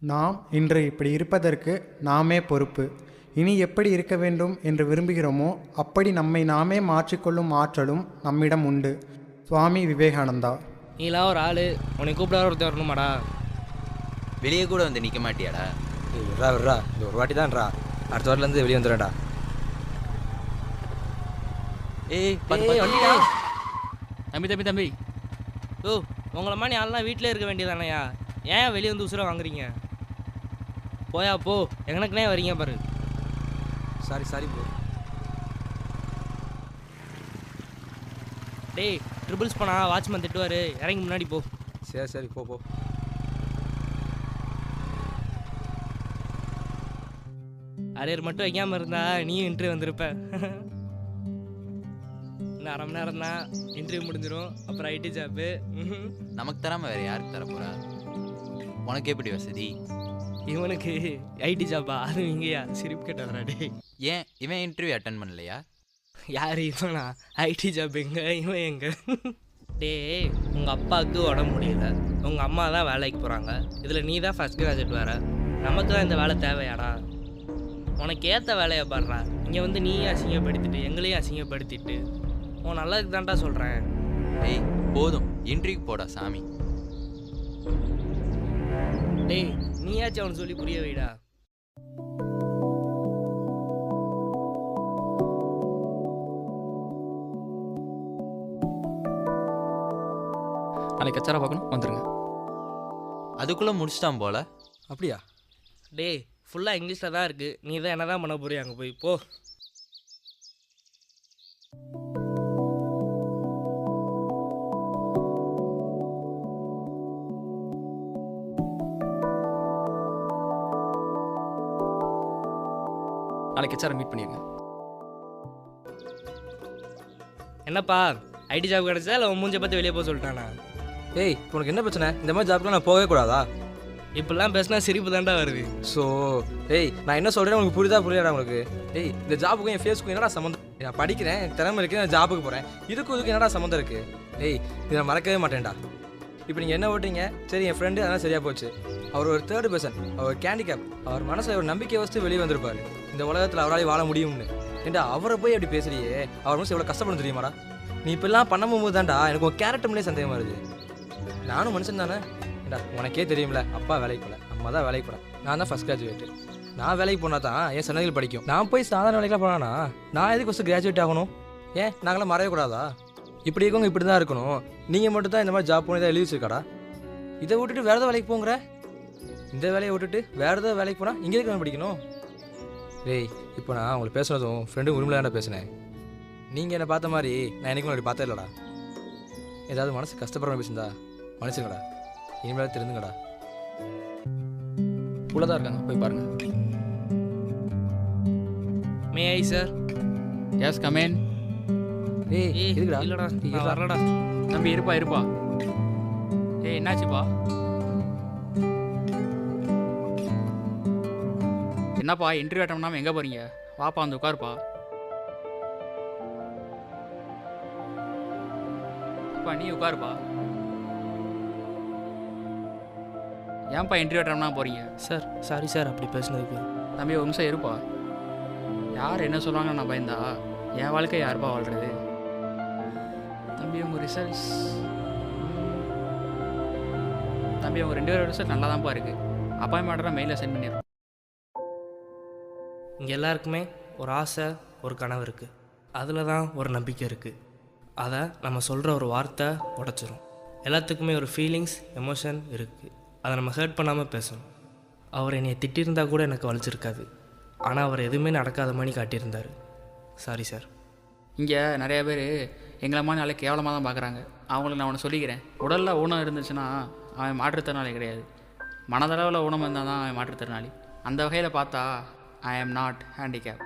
நாம் இன்று இப்படி இருப்பதற்கு நாமே பொறுப்பு. இனி எப்படி இருக்க வேண்டும் என்று விரும்புகிறோமோ அப்படி நம்மை நாமே மாற்றிக்கொள்ளும் ஆற்றலும் நம்மிடம் உண்டு. சுவாமி விவேகானந்தா. நீலாம் ஒரு ஆள், உன்னை கூப்பிட ஒருத்தர் வரணுமாடா? வெளியே கூட வந்து நிற்க மாட்டியாடா? விட்றா விட்றா, இது ஒரு வாட்டி தான்டா, அடுத்த வாட்டிலேருந்து வெளியே வந்துடுறேன்டா. வந்துட்டா தம்பி தம்பி தம்பி. ஓ, உங்களை மாதிரி ஆள்லாம் வீட்டிலே இருக்க வேண்டியதானையா? ஏன் வெளியே வந்து உசுரை வாங்குறீங்க? போயா போ, எங்கனக்குனே வரீங்க பாரு. Sorry sorry bro. டேய், ட்ரிபிள்ஸ் போனா வாட்ச்மேன் திட்டுவார், இறங்கி முன்னாடி போ. சரி சரி போ போ. அரியர் மட்டும் வைக்காமல் இருந்தா நீயும் இன்டர்வியூ வந்திருப்ப. இன்னும் அரை மணி நேரம் தான் இன்டர்வியூ முடிஞ்சிடும். அப்புறம் ஐடி ஜாப்பு. நமக்கு தராமல் வேறு யாருக்கு தரப்போறா? உனக்கு எப்படி வசதி? இவனுக்கு ஐடி ஜாப்பா? அது இங்கேயா? சிரிப்பு கேட்டாரா? டே, ஏன் இவன் இன்டர்வியூ அட்டன் பண்ணலையா? யார் இவனா? ஐடி ஜாப் எங்க, இவன் எங்க? டே, உங்கள் அப்பாவுக்கு உடம்பு முடியல, உங்கள் அம்மா தான் வேலைக்கு போகிறாங்க, இதில் நீ தான் ஃபஸ்ட் கிராஜுவேட் வேறு. நமக்கு தான் இந்த வேலை தேவையாடா? உனக்கு ஏற்ற வேலையை பாடுறா. இங்கே வந்து நீயும் அசிங்கப்படுத்திட்டு எங்களையும் அசிங்கப்படுத்திட்டு உன் நல்லதுக்கு தான்டா சொல்கிறேன். டேய் போதும், இன்டர்வியூ போடா சாமி. டேய், நீயாச்சும் அவனுக்கு சொல்லி புரிய வைடா. நாளைக்கு கச்சாரா பார்க்கணும், வந்துருங்க. அதுக்குள்ளே முடிச்சிட்டான் போல. அப்படியா? டேய், ஃபுல்லாக இங்கிலீஷில் தான் இருக்குது. நீ தான் என்ன தான் பண்ண போறிய? அங்கே போய் போ. நாளைக்கு கச்சாரா மீட் பண்ணிடுங்க. என்னப்பா, ஐடி ஜாப் கிடச்சா இல்லை உன் மூஞ்சை பார்த்து வெளியே போக சொல்லிட்டானா? ஏய், உனக்கு என்ன பிரச்சனை? இந்த மாதிரி ஜாப்க்குலாம் நான் போகவே கூடாதா? இப்படிலாம் பேசினா சிரிப்பு தாண்டா வருது. ஸோ ஏய், நான் என்ன சொல்கிறேன் உங்களுக்கு புரியுதா புரியாதா உங்களுக்கு? ஏய், இந்த ஜாப்புக்கும் என் ஃபேஸ்க்கும் என்னடா சம்மந்தம்? நான் படிக்கிறேன், எனக்கு திறமை இருக்குது, நான் ஜாப்புக்கு போகிறேன். இதுக்கு என்னடா சம்மந்தம் இருக்குது? ஏய், இதை நான் மறக்கவே மாட்டேன்டா. இப்போ நீங்கள் என்ன ஓட்டுறீங்க? சரி, என் ஃப்ரெண்டு அதெல்லாம் சரியாக போச்சு. அவர் ஒரு தேர்ட் பர்சன், அவர் கேண்டிகேப். அவர் மனசில் ஒரு நம்பிக்கை வச்சு வெளியே வந்திருப்பார். இந்த உலகத்தில் அவரால் வாழ முடியும்னு. ஏண்டா அவரை போய் அப்படி பேசுறியே? அவர் மனசு எவ்வளோ கஷ்டப்படும் தெரியுமாடா? நீ இப்பெல்லாம் பண்ணும்போது தான்டா எனக்கு உன் கேரக்டர் மேலே சந்தேகமாக இருக்குது. நானும் மனுஷன் தானே. ஏண்டா உனக்கே தெரியும்ல, அப்பா வேலைக்கு போகல, அம்மா தான் வேலைக்கு போகிறேன். நான் தான் ஃபஸ்ட் கிராஜுவேட்டு. நான் வேலைக்கு போனால் தான் என் சன்னதிகள் படிக்கும். நான் போய் சாதாரண வேலைக்கெலாம் போனானா நான் எதுக்கு ஃபஸ்ட்டு கிராஜுவேட் ஆகணும்? ஏன் நாங்களாம் மறைய கூடாதா? இப்படி இருக்கவங்க இப்படி தான் இருக்கணும். நீங்கள் மட்டும் தான் இந்த மாதிரி ஜாப் பண்ணி தான் எழுதி வச்சிருக்காடா. இதை விட்டுட்டு வேறு ஏதாவது வேலைக்கு போங்கிற? இந்த வேலையை விட்டுட்டு வேறு ஏதாவது வேலைக்கு போனால் இங்கே இருக்க படிக்கணும். டேய், இப்போ நான் உங்களுக்கு பேசுனதும் ஃப்ரெண்டு உரிமையிலான பேசினேன். நீங்கள் என்னை பார்த்த மாதிரி நான் எனக்கும் அப்படி பார்த்தே இல்லைடா. ஏதாவது மனசு கஷ்டப்படுற பேசுந்தா மனுஷங்கடா, இனிமேல் தெரிஞ்சுங்கடா. உள்ளதாக இருக்காங்க, போய் பாருங்க. May I sir? Yes, come on. ஏய் எதுக்குடா? இல்லைடா, நான் வரலடா. தம்பி இருப்பா இருப்பா. ஏய், என்னாச்சுப்பா? என்னப்பா இன்டர்வியூ அட்டன் பண்ணாமல் எங்கே போகிறீங்க? வாப்பா வந்து உட்காருப்பா. நீ உட்காருப்பா. ஏன்ப்பா இன்டர்வியூ அட்டன் பண்ணாமல் போகிறீங்க? சார் சாரி சார், அப்படி பேசுனதுக்கு. தம்பி ஒரு நிமிஷம் இருப்பா. யார் என்ன சொல்கிறாங்கன்னு நான் பயந்தா என் வாழ்க்கை யாருப்பா வாழ்கிறது? தம்பி உங்கள் ரிசல்ட்ஸ், தம்பி உங்கள் 2 பேரோட ரிசல்ட் நல்லா தான்ப்பா இருக்குது. அப்பாயின்மெண்ட்டாக மெயிலில் சென்ட் பண்ணிடுறோம். இங்கே எல்லாருக்குமே ஒரு ஆசை, ஒரு கனவு இருக்குது. அதில் தான் ஒரு நம்பிக்கை இருக்குது. அதை நம்ம சொல்கிற ஒரு வார்த்தை உடச்சிரும். எல்லாத்துக்குமே ஒரு ஃபீலிங்ஸ், எமோஷன் இருக்குது. அதை நம்ம ஹர்ட் பண்ணாமல் பேசணும். அவர் என்னை திட்டிருந்தா கூட எனக்கு வலிச்சிருக்காது. ஆனால் அவர் எதுவுமே நடக்காத மாதிரி காட்டியிருந்தார். Sorry sir. இங்கே நிறைய பேர் எங்களை மாதிரி நாளைக்கு கேவலமாக தான் பார்க்குறாங்க. அவங்களுக்கு நான் ஒன்று சொல்லிக்கிறேன். உடலில் ஊனம் இருந்துச்சுன்னா அவன் மாற்றுத்திறனாளி கிடையாது. மனதளவில் ஊனம் இருந்தால் தான் அவன் மாற்றுத்திறனாளி. அந்த வகையில் பார்த்தா ஐ ஆம் நாட் ஹேண்டிகேப்.